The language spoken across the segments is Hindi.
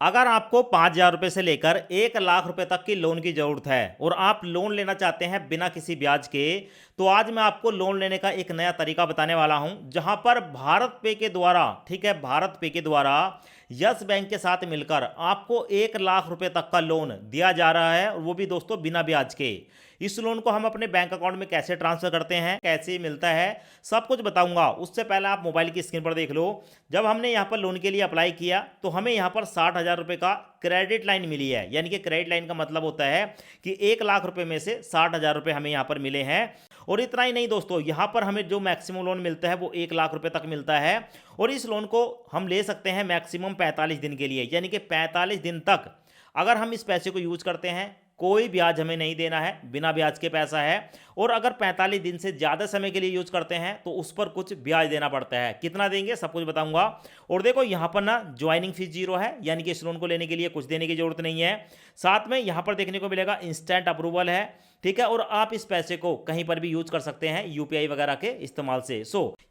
अगर आपको 5,000 रुपये से लेकर 1 लाख रुपए तक की लोन की ज़रूरत है और आप लोन लेना चाहते हैं बिना किसी ब्याज के, तो आज मैं आपको लोन लेने का एक नया तरीका बताने वाला हूं, जहां पर भारत पे के द्वारा, ठीक है, भारत पे के द्वारा यस बैंक के साथ मिलकर आपको 1 लाख रुपए तक का लोन दिया जा रहा है, और वो भी दोस्तों बिना ब्याज के। इस लोन को हम अपने बैंक अकाउंट में कैसे ट्रांसफर करते हैं, कैसे मिलता है, सब कुछ बताऊंगा। उससे पहले आप मोबाइल की स्क्रीन पर देख लो, जब हमने यहाँ पर लोन के लिए अप्लाई किया तो हमें यहाँ पर 60,000 रुपये का क्रेडिट लाइन मिली है। यानी कि क्रेडिट लाइन का मतलब होता है कि 1 लाख रुपये में से 60,000 रुपये हमें यहाँ पर मिले हैं। और इतना ही नहीं दोस्तों, यहाँ पर हमें जो मैक्सिमम लोन मिलता है वो 1 लाख रुपये तक मिलता है, और इस लोन को हम ले सकते हैं मैक्सिमम 45 दिन के लिए। यानी कि 45 दिन तक अगर हम इस पैसे को यूज करते हैं, कोई ब्याज हमें नहीं देना है, बिना ब्याज के पैसा है। और अगर 45 दिन से ज़्यादा समय के लिए यूज करते हैं तो उस पर कुछ ब्याज देना पड़ता है। कितना देंगे सब कुछ बताऊंगा। और देखो यहाँ पर ना ज्वाइनिंग फीस 0 है, यानी कि इस लोन को लेने के लिए कुछ देने की जरूरत नहीं है। साथ में यहाँ पर देखने को मिलेगा इंस्टेंट अप्रूवल है, ठीक है, और आप इस पैसे को कहीं पर भी यूज कर सकते हैं यूपीआई वगैरह के इस्तेमाल से।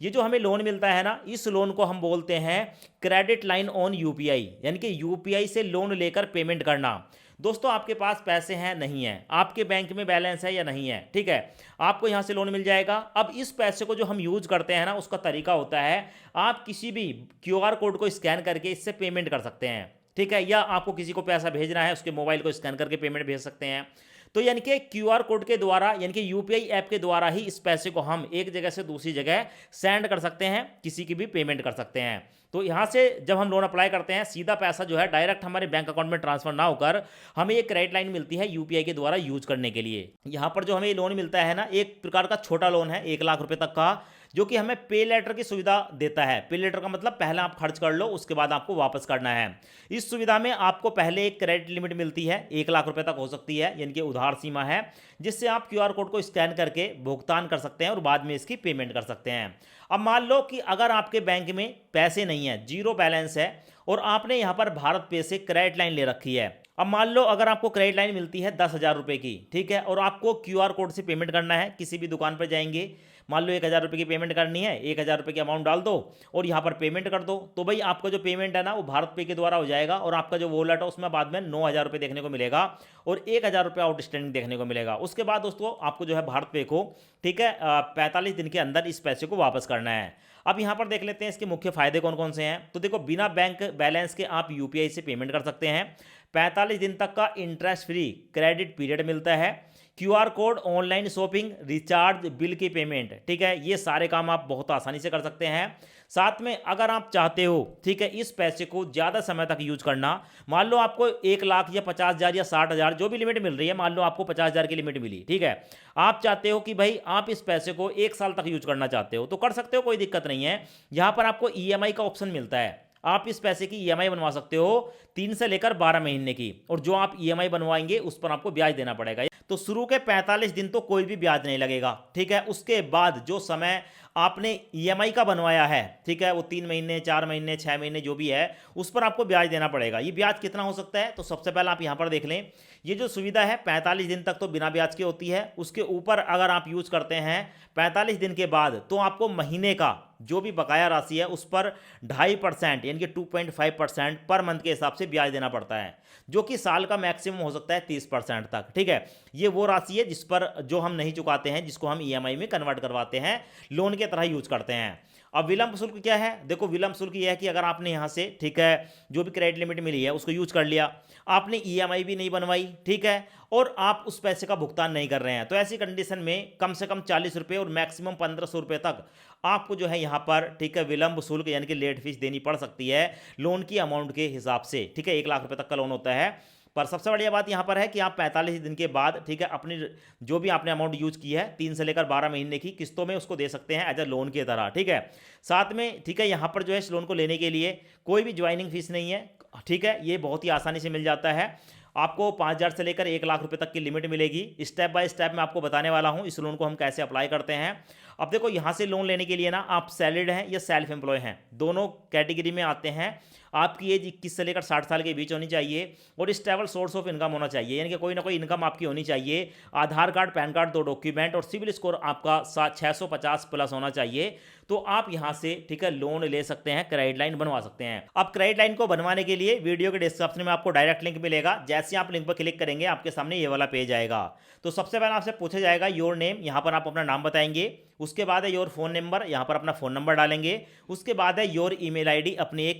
ये जो हमें लोन मिलता है ना, इस लोन को हम बोलते हैं क्रेडिट लाइन ऑन यूपीआई, यानी कि यूपीआई से लोन लेकर पेमेंट करना। दोस्तों आपके पास पैसे हैं नहीं है, आपके बैंक में बैलेंस है या नहीं है, ठीक है, आपको यहां से लोन मिल जाएगा। अब इस पैसे को जो हम यूज करते हैं ना, उसका तरीका होता है आप किसी भी क्यूआर कोड को स्कैन करके इससे पेमेंट कर सकते हैं, ठीक है, या आपको किसी को पैसा भेजना है उसके मोबाइल को स्कैन करके पेमेंट भेज सकते हैं। तो यानी कि क्यूआर कोड के द्वारा, यानी कि यूपीआई ऐप के द्वारा ही इस पैसे को हम एक जगह से दूसरी जगह सेंड कर सकते हैं, किसी की भी पेमेंट कर सकते हैं। तो यहाँ से जब हम लोन अप्लाई करते हैं, सीधा पैसा जो है डायरेक्ट हमारे बैंक अकाउंट में ट्रांसफर ना होकर हमें एक क्रेडिट लाइन मिलती है यूपीआई के द्वारा यूज करने के लिए। यहाँ पर जो हमें लोन मिलता है ना, एक प्रकार का छोटा लोन है 1 लाख रुपए तक का, जो कि हमें पे लेटर की सुविधा देता है। पे लेटर का मतलब पहले आप खर्च कर लो, उसके बाद आपको वापस करना है। इस सुविधा में आपको पहले एक क्रेडिट लिमिट मिलती है, 1 लाख रुपए तक हो सकती है, यानी कि उधार सीमा है, जिससे आप क्यूआर कोड को स्कैन करके भुगतान कर सकते हैं और बाद में इसकी पेमेंट कर सकते हैं। अब मान लो कि अगर आपके बैंक में पैसे नहीं है, 0 बैलेंस है, और आपने यहाँ पर भारत पे से क्रेडिट लाइन ले रखी है। अब मान लो अगर आपको क्रेडिट लाइन मिलती है 10,000 रुपये की, ठीक है, और आपको क्यूआर कोड से पेमेंट करना है, किसी भी दुकान पर जाएंगे, मान लो 1,000 रुपये की पेमेंट करनी है, 1,000 रुपये की अमाउंट डाल दो और यहाँ पर पेमेंट कर दो, तो भाई आपका जो पेमेंट है ना वो भारत पे के द्वारा हो जाएगा, और आपका जो वॉलेट है उसमें बाद में 9,000 रुपये देखने को मिलेगा और 1,000 रुपये आउटस्टैंडिंग देखने को मिलेगा। उसके बाद दोस्तों आपको जो है भारत पे को, ठीक है, 45 दिन के अंदर इस पैसे को वापस करना है। अब यहाँ पर देख लेते हैं इसके मुख्य फायदे कौन कौन से हैं। तो देखो, बिना बैंक बैलेंस के आप यूपीआई से पेमेंट कर सकते हैं, 45 दिन तक का इंटरेस्ट फ्री क्रेडिट पीरियड मिलता है, QR code, online shopping, recharge, bill की पेमेंट, ठीक है, ये सारे काम आप बहुत आसानी से कर सकते हैं। साथ में अगर आप चाहते हो, ठीक है, इस पैसे को ज़्यादा समय तक यूज करना, मान लो आपको 1 लाख या 50,000 या 60,000 जो भी लिमिट मिल रही है, मान लो आपको 50,000 की लिमिट मिली, ठीक है, आप चाहते हो कि भाई आप इस पैसे को 1 साल तक यूज करना चाहते हो, तो कर सकते हो, कोई दिक्कत नहीं है। यहाँ पर आपको ईएमआई का ऑप्शन मिलता है, आप इस पैसे की ईएमआई बनवा सकते हो 3 से लेकर 12 महीने की, और जो आप ईएमआई बनवाएंगे उस पर आपको ब्याज देना पड़ेगा। तो शुरू के 45 दिन तो कोई भी ब्याज नहीं लगेगा, ठीक है, उसके बाद जो समय आपने ईएमआई का बनवाया है, ठीक है, वो 3 महीने, 4 महीने, 6 महीने जो भी है, उस पर आपको ब्याज देना पड़ेगा। ये ब्याज कितना हो सकता है, तो सबसे पहले आप यहाँ पर देख लें, ये जो सुविधा है 45 दिन तक तो बिना ब्याज की होती है, उसके ऊपर अगर आप यूज करते हैं 45 दिन के बाद, तो आपको महीने का जो भी बकाया राशि है उस पर 2.5% यानी कि 2.5% पर मंथ के हिसाब से ब्याज देना पड़ता है, जो कि साल का मैक्सिमम हो सकता है 30% तक, ठीक है। ये वो राशि है जिस पर जो हम नहीं चुकाते हैं, जिसको हम ईएमआई में कन्वर्ट करवाते हैं, लोन के तरह यूज करते हैं। अब विलंब शुल्क क्या है, देखो विलंब शुल्क यह है कि अगर आपने यहाँ से, ठीक है, जो भी क्रेडिट लिमिट मिली है उसको यूज कर लिया, आपने ईएमआई भी नहीं बनवाई, ठीक है, और आप उस पैसे का भुगतान नहीं कर रहे हैं, तो ऐसी कंडीशन में कम से कम 40 रुपये और मैक्सिमम 1,500 रुपये तक आपको जो है यहाँ पर, ठीक है, विलंब शुल्क यानी कि लेट फीस देनी पड़ सकती है लोन की अमाउंट के हिसाब से, ठीक है, 1 लाख रुपये तक का लोन होता है। पर सबसे बढ़िया बात यहाँ पर है कि आप 45 दिन के बाद, ठीक है, अपनी जो भी आपने अमाउंट यूज की है 3 से लेकर 12 महीने की किस्तों में उसको दे सकते हैं एज अ लोन की तरह, ठीक है। साथ में, ठीक है, यहाँ पर जो है इस लोन को लेने के लिए कोई भी ज्वाइनिंग फीस नहीं है, ठीक है, ये बहुत ही आसानी से मिल जाता है। आपको 5,000 से लेकर 1 लाख रुपए तक की लिमिट मिलेगी। स्टेप बाय स्टेप मैं आपको बताने वाला हूँ इस लोन को हम कैसे अप्लाई करते हैं। अब देखो, यहाँ से लोन लेने के लिए ना आप सैलरीड हैं या सेल्फ एम्प्लॉय हैं, दोनों कैटेगरी में आते हैं। आपकी एज 21 से लेकर 60 साल के बीच होनी चाहिए और स्टेबल सोर्स ऑफ इनकम होना चाहिए, यानी कि कोई ना कोई इनकम आपकी होनी चाहिए। आधार कार्ड, पैन कार्ड, 2 डॉक्यूमेंट और सिविल स्कोर आपका 650 प्लस होना चाहिए। तो आप यहां से ठीक है लोन ले सकते हैं, क्रेडिट लाइन बनवा सकते हैं। अब क्रेडिट लाइन को बनवाने के लिए वीडियो के डिस्क्रिप्शन में आपको डायरेक्ट लिंक मिलेगा। जैसे आप लिंक पर क्लिक करेंगे आपके सामने ये वाला पेज आएगा। तो सबसे पहले आपसे पूछा जाएगा योर नेम, यहां पर आप अपना नाम बताएंगे। उसके बाद है योर फोन नंबर, यहां पर अपना फोन नंबर डालेंगे। उसके बाद है योर ईमेल आईडी, अपनी एक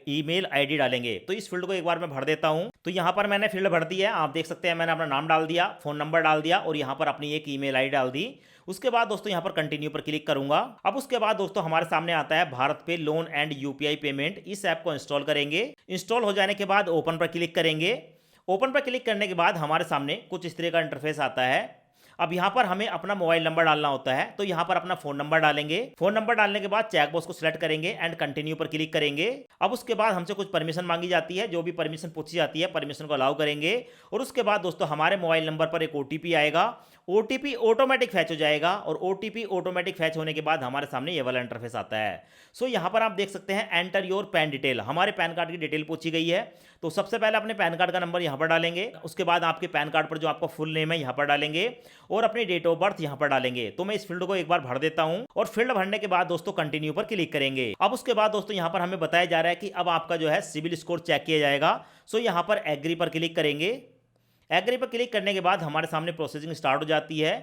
ईमेल आईडी डालेंगे। तो इस फील्ड को एक बार मैं भर देता हूं। तो यहां पर मैंने फील्ड भर दी है, आप देख सकते हैं मैंने अपना नाम डाल दिया, फोन नंबर डाल दिया और यहां पर अपनी एक ईमेल आईडी डाल दी। उसके बाद दोस्तों यहां पर कंटिन्यू पर क्लिक करूंगा। अब उसके बाद दोस्तों हमारे सामने आता है भारत पे लोन एंड यूपीआई पेमेंट। इस ऐप को इंस्टॉल करेंगे। इंस्टॉल हो जाने के बाद ओपन पर क्लिक करेंगे। ओपन पर क्लिक करने के बाद हमारे सामने कुछ इस तरह का इंटरफेस आता है। अब यहां पर हमें अपना मोबाइल नंबर डालना होता है, तो यहां पर अपना फोन नंबर डालेंगे। फोन नंबर डालने के बाद चेकबॉक्स को सिलेक्ट करेंगे एंड कंटिन्यू पर क्लिक करेंगे। अब उसके बाद हमसे कुछ परमिशन मांगी जाती है, जो भी परमिशन पूछी जाती है परमिशन को अलाउ करेंगे। और उसके बाद दोस्तों हमारे मोबाइल नंबर पर एक ओटीपी आएगा। ओटीपी ऑटोमेटिक फैच हो जाएगा और ओटीपी ऑटोमेटिक फैच होने के बाद हमारे सामने ये वाला इंटरफेस आता है। सो यहां पर आप देख सकते हैं एंटर योर पैन डिटेल, हमारे पैन कार्ड की डिटेल पूछी गई है। तो सबसे पहले अपने पैन कार्ड का नंबर यहां पर डालेंगे। उसके बाद आपके पैन कार्ड पर जो आपका फुल नेम है यहां पर डालेंगे और अपनी डेट ऑफ बर्थ यहां पर डालेंगे। तो मैं इस फील्ड को एक बार भर देता हूं और फील्ड भरने के बाद दोस्तों कंटिन्यू पर क्लिक करेंगे। अब उसके बाद दोस्तों यहां पर हमें बताया जा रहा है कि अब आपका जो है सिविल स्कोर चेक किया जाएगा। सो यहां पर एग्री पर क्लिक करेंगे। एग्री पर क्लिक करने के बाद हमारे सामने प्रोसेसिंग स्टार्ट हो जाती है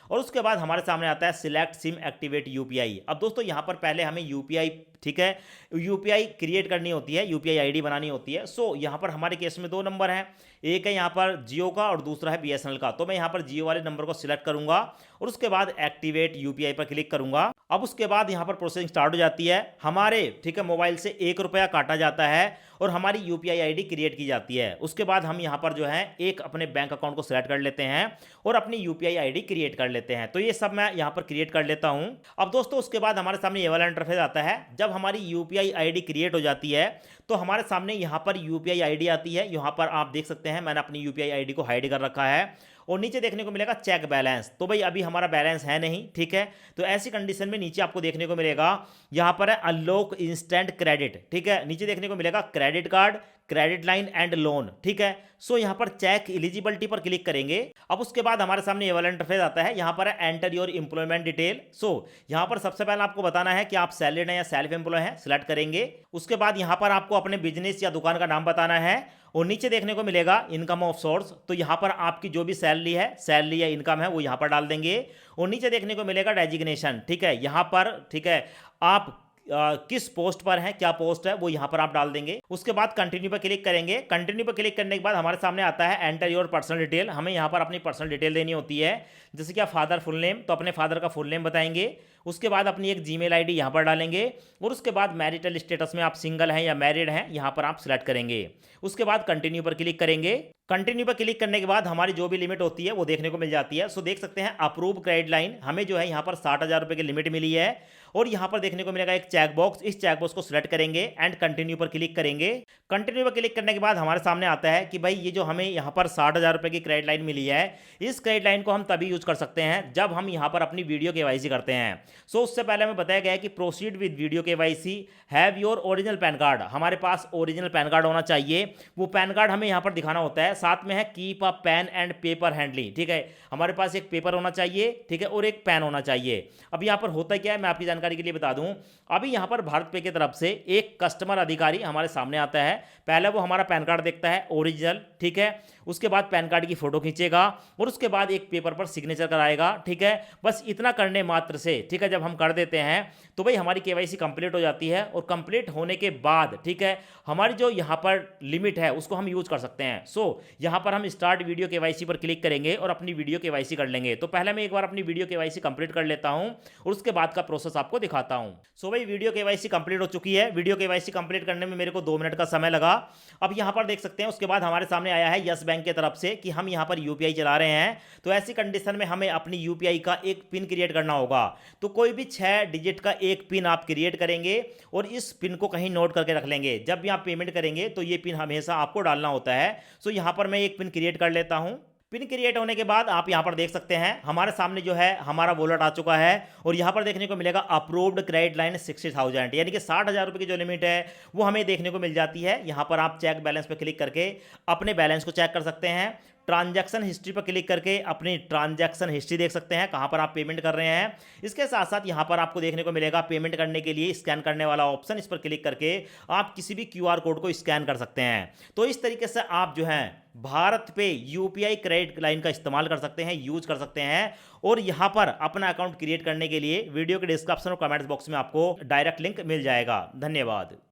और उसके बाद हमारे सामने आता है सिलेक्ट सिम एक्टिवेट यूपीआई। अब दोस्तों यहां पर पहले हमें यूपीआई ठीक है यूपीआई क्रिएट करनी होती है, यूपीआई आईडी बनानी होती है। सो यहां पर हमारे केस में 2 नंबर हैं, एक है यहां पर जियो का और दूसरा है बीएसएनएल का। तो मैं यहां पर जियो वाले नंबर को सिलेक्ट करूंगा और उसके बाद एक्टिवेट यूपीआई पर क्लिक करूंगा। अब उसके बाद यहां पर प्रोसेसिंग स्टार्ट हो जाती है। हमारे ठीक है मोबाइल से 1 रुपया काटा जाता है और हमारी यूपीआई आईडी क्रिएट की जाती है। उसके बाद हम यहां पर जो है एक अपने बैंक अकाउंट को सिलेक्ट कर लेते हैं और अपनी यूपीआई आईडी क्रिएट कर लेते हैं। तो ये सब मैं यहां पर क्रिएट कर लेता हूं। अब दोस्तों उसके बाद हमारे सामने ये वाला इंटरफेस आता है। जब हमारी यूपीआई आईडी क्रिएट हो जाती है तो हमारे सामने यहां पर यूपीआई आईडी आती है। यहां पर आप देख सकते हैं मैंने अपनी यूपीआई आईडी को हाइड कर रखा है और नीचे देखने को मिलेगा चेक बैलेंस। तो भाई अभी हमारा बैलेंस है नहीं, ठीक है। तो ऐसी कंडीशन में नीचे आपको देखने को मिलेगा यहां पर है अनलॉक इंस्टेंट क्रेडिट, ठीक है। नीचे देखने को मिलेगा credit card, credit line and loan, ठीक है। सो यहां पर चेक एलिजिबिलिटी पर क्लिक करेंगे। अब उसके बाद हमारे सामने ये वाला इंटरफेस आता है। यहां पर है एंटर योर एम्प्लॉयमेंट डिटेल। सो यहां पर सबसे पहले आपको बताना है कि आप सैलरीड हैं या सेल्फ एम्प्लॉय हैं, सिलेक्ट करेंगे। उसके बाद यहां पर आपको अपने बिजनेस या दुकान का नाम बताना है और नीचे देखने को मिलेगा इनकम ऑफ सोर्स। तो यहां पर आपकी जो भी सैलरी है, सैलरी या इनकम है वो यहां पर डाल देंगे और नीचे देखने को मिलेगा डेजिग्नेशन, ठीक है। यहां पर ठीक है आप किस पोस्ट पर है, क्या पोस्ट है वो यहां पर आप डाल देंगे। उसके बाद कंटिन्यू पर क्लिक करेंगे। कंटिन्यू पर क्लिक करने के बाद हमारे सामने आता है एंटर योर पर्सनल डिटेल। हमें यहां पर अपनी पर्सनल डिटेल देनी होती है, जैसे कि फादर फुल नेम, तो अपने फादर का फुल नेम बताएंगे। उसके बाद अपनी एक जीमेल आईडी यहां पर डालेंगे और उसके बाद मैरिटल स्टेटस में आप सिंगल हैं या मैरिड हैं यहां पर आप सिलेक्ट करेंगे। उसके बाद कंटिन्यू पर क्लिक करेंगे। कंटिन्यू पर क्लिक करने के बाद हमारी जो भी लिमिट होती है वो देखने को मिल जाती है। सो देख सकते हैं अप्रूव क्रेडिट लाइन, हमें जो है यहाँ पर 60,000 रुपये की लिमिट मिली है और यहाँ पर देखने को मिलेगा एक चेक बॉक्स। इस चेक बॉक्स को सिलेक्ट करेंगे एंड कंटिन्यू पर क्लिक करेंगे। कंटिन्यू पर क्लिक करने के बाद हमारे सामने आता है कि भाई ये जो हमें यहाँ पर 60,000 रुपये की क्रेडिट लाइन मिली है, इस क्रेडिट लाइन को हम तभी यूज कर सकते हैं जब हम यहाँ पर अपनी वीडियो केवाईसी करते हैं। सो उससे पहले हमें बताया गया है कि proceed with video KYC, have your original pan card. हमारे पास ओरिजिनल पैन कार्ड होना चाहिए, वो पैन कार्ड हमें यहाँ पर दिखाना होता है। साथ में है keep a pen and paper handling, ठीक है। हमारे पास एक पेपर होना चाहिए, ठीक है, और एक पेन होना चाहिए। अब यहाँ पर होता क्या है मैं आपकी जानकारी के लिए बता दूं। अभी यहाँ पर भारत पे की तरफ से एक कस्टमर अधिकारी हमारे सामने आता है। पहले वो हमारा पैन कार्ड देखता है ओरिजिनल, ठीक है। उसके बाद पैन कार्ड की फोटो खींचेगा और उसके बाद एक पेपर पर सिग्नेचर कराएगा, ठीक है। बस इतना करने मात्र से, ठीक है, जब हम कर देते हैं तो भाई हमारी केवाईसी कंप्लीट हो जाती है और कंप्लीट होने के बाद, ठीक है, हमारी जो यहाँ पर लिमिट है उसको हम यूज कर सकते हैं। सो यहाँ पर हम स्टार्ट वीडियो केवाईसी पर क्लिक करेंगे और अपनी वीडियो केवाईसी कर लेंगे। तो पहले मैं एक बार अपनी वीडियो केवाईसी कंप्लीट कर लेता हूँ और उसके बाद का प्रोसेस आपको दिखाता हूँ। सो भाई वीडियो केवाईसी कंप्लीट हो चुकी है। वीडियो केवाईसी कंप्लीट करने में मेरे को 2 मिनट का समय लगा। अब यहाँ पर देख सकते हैं उसके बाद हमारे सामने आया है यस बैंक की तरफ से कि हम यहाँ पर यूपीआई चला रहे हैं। तो ऐसी कंडीशन में हमें अपनी यूपीआई का एक पिन क्रिएट करना होगा। तो कोई भी 6 डिजिट का एक पिन आप क्रिएट करेंगे और इस पिन को कहीं नोट करके रख लेंगे। जब भी आप पेमेंट करेंगे तो ये पिन हमेशा आपको डालना होता है। सो यहाँ पर मैं एक पिन क्रिएट कर लेता हूँ। पिन क्रिएट होने के बाद आप यहाँ पर देख सकते हैं हमारे सामने जो है हमारा वॉलेट आ चुका है और यहाँ पर देखने को मिलेगा अप्रूव्ड क्रेडिट लाइन 60,000, यानी कि 60,000 रुपये की जो लिमिट है वो हमें देखने को मिल जाती है। यहाँ पर आप चेक बैलेंस पर क्लिक करके अपने बैलेंस को चेक कर सकते हैं। ट्रांजैक्शन हिस्ट्री पर क्लिक करके अपनी ट्रांजैक्शन हिस्ट्री देख सकते हैं, कहाँ पर आप पेमेंट कर रहे हैं। इसके साथ साथ यहाँ पर आपको देखने को मिलेगा पेमेंट करने के लिए स्कैन करने वाला ऑप्शन, इस पर क्लिक करके आप किसी भी क्यूआर कोड को स्कैन कर सकते हैं। तो इस तरीके से आप जो है भारत पे यूपीआई क्रेडिट लाइन का इस्तेमाल कर सकते हैं, यूज कर सकते हैं। और यहाँ पर अपना अकाउंट क्रिएट करने के लिए वीडियो के डिस्क्रिप्शन और कमेंट्स बॉक्स में आपको डायरेक्ट लिंक मिल जाएगा। धन्यवाद।